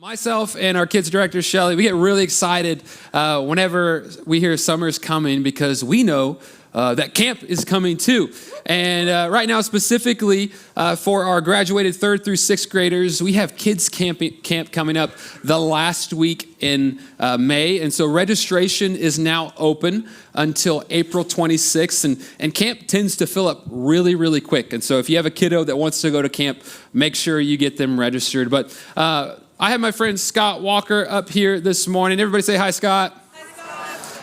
Myself and our kids director, Shelly, we get really excited whenever we hear summer's coming because we know that camp is coming too. And right now, specifically for our graduated 3rd through 6th graders, we have kids camp coming up the last week in May. And so registration is now open until April 26th. And camp tends to fill up really, really quick. And so if you have a kiddo that wants to go to camp, make sure you get them registered. But I have my friend Scott Walker up here this morning. Everybody say hi, Scott.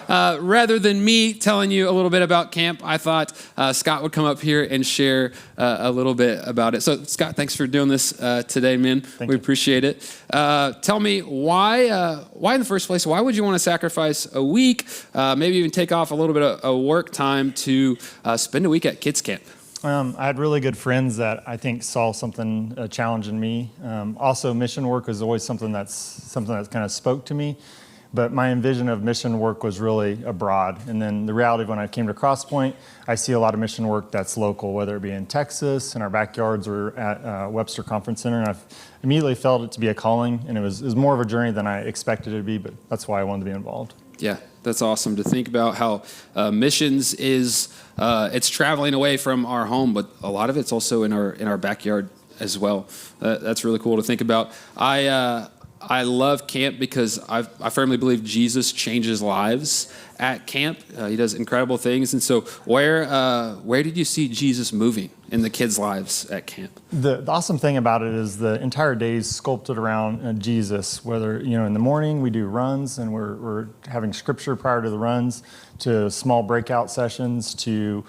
Rather than me telling you a little bit about camp, I thought Scott would come up here and share a little bit about it. So, Scott, thanks for doing this today, man. We appreciate it. Tell me why in the first place, why would you want to sacrifice a week, maybe even take off a little bit of work time to spend a week at kids camp? I had really good friends that I think saw a challenge in me. Also, mission work was always something that kind of spoke to me. But my envision of mission work was really abroad. And then the reality of when I came to Crosspoint, I see a lot of mission work that's local, whether it be in Texas, in our backyards, or at Webster Conference Center. And I immediately felt it to be a calling, and it was more of a journey than I expected it to be, but that's why I wanted to be involved. Yeah, that's awesome to think about how missions is, it's traveling away from our home, but a lot of it's also in our backyard as well. That's really cool to think about. I love camp because I firmly believe Jesus changes lives at camp. He does incredible things. And so where did you see Jesus moving in the kids' lives at camp? The awesome thing about it is the entire day is sculpted around Jesus, whether, in the morning we do runs and we're having scripture prior to the runs, to small breakout sessions, to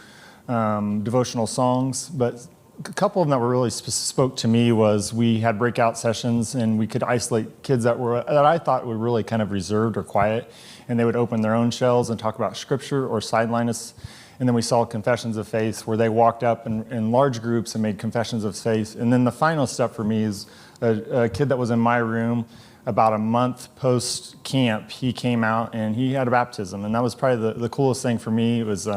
devotional songs. But a couple of them that were really spoke to me was we had breakout sessions and we could isolate kids that I thought were really kind of reserved or quiet, and they would open their own shells and talk about scripture or sideline us. And then we saw confessions of faith where they walked up in large groups and made confessions of faith. And then the final step for me is a kid that was in my room about a month post camp. He came out and he had a baptism, and that was probably the coolest thing for me. It was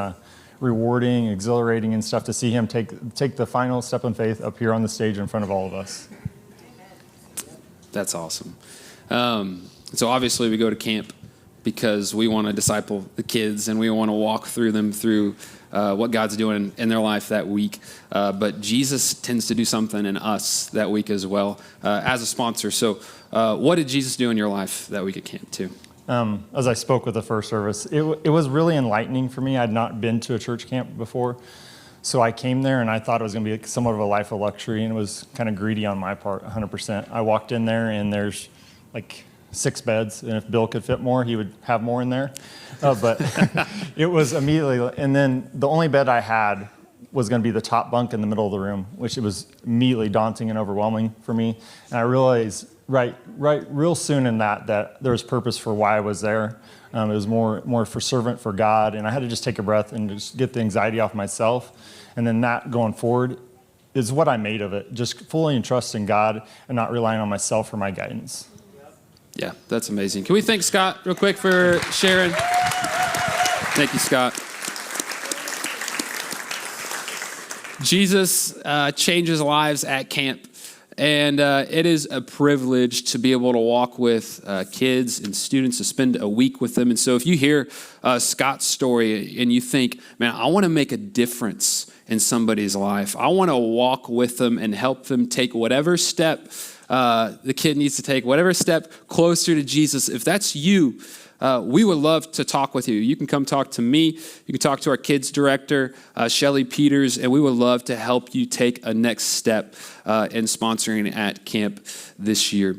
rewarding, exhilarating, and stuff to see him take the final step in faith up here on the stage in front of all of us. That's awesome. So obviously we go to camp because we want to disciple the kids and we want to walk through them through what God's doing in their life that week. But Jesus tends to do something in us that week as well as a sponsor. So what did Jesus do in your life that week at camp too? As I spoke with the first service, it was really enlightening for me. I'd not been to a church camp before. So I came there and I thought it was going to be somewhat of a life of luxury, and it was kind of greedy on my part, 100%. I walked in there and there's like 6 beds, and if Bill could fit more, he would have more in there. But it was immediately, and then the only bed I had was going to be the top bunk in the middle of the room, which it was immediately daunting and overwhelming for me. And I realized right real soon in that there was purpose for why I was there. It was more for servant for God, and I had to just take a breath and just get the anxiety off myself. And then that going forward is what I made of it, just fully entrusting God and not relying on myself for my guidance. Yeah, that's amazing. Can we thank Scott real quick for sharing? Thank you, Scott. Jesus changes lives at camp. And it is a privilege to be able to walk with kids and students, to spend a week with them. And so if you hear Scott's story and you think, man, I want to make a difference in somebody's life, I want to walk with them and help them take whatever step the kid needs to take, whatever step closer to Jesus, if that's you, we would love to talk with you. You can come talk to me. You can talk to our kids director, Shelly Peters, and we would love to help you take a next step in sponsoring at camp this year.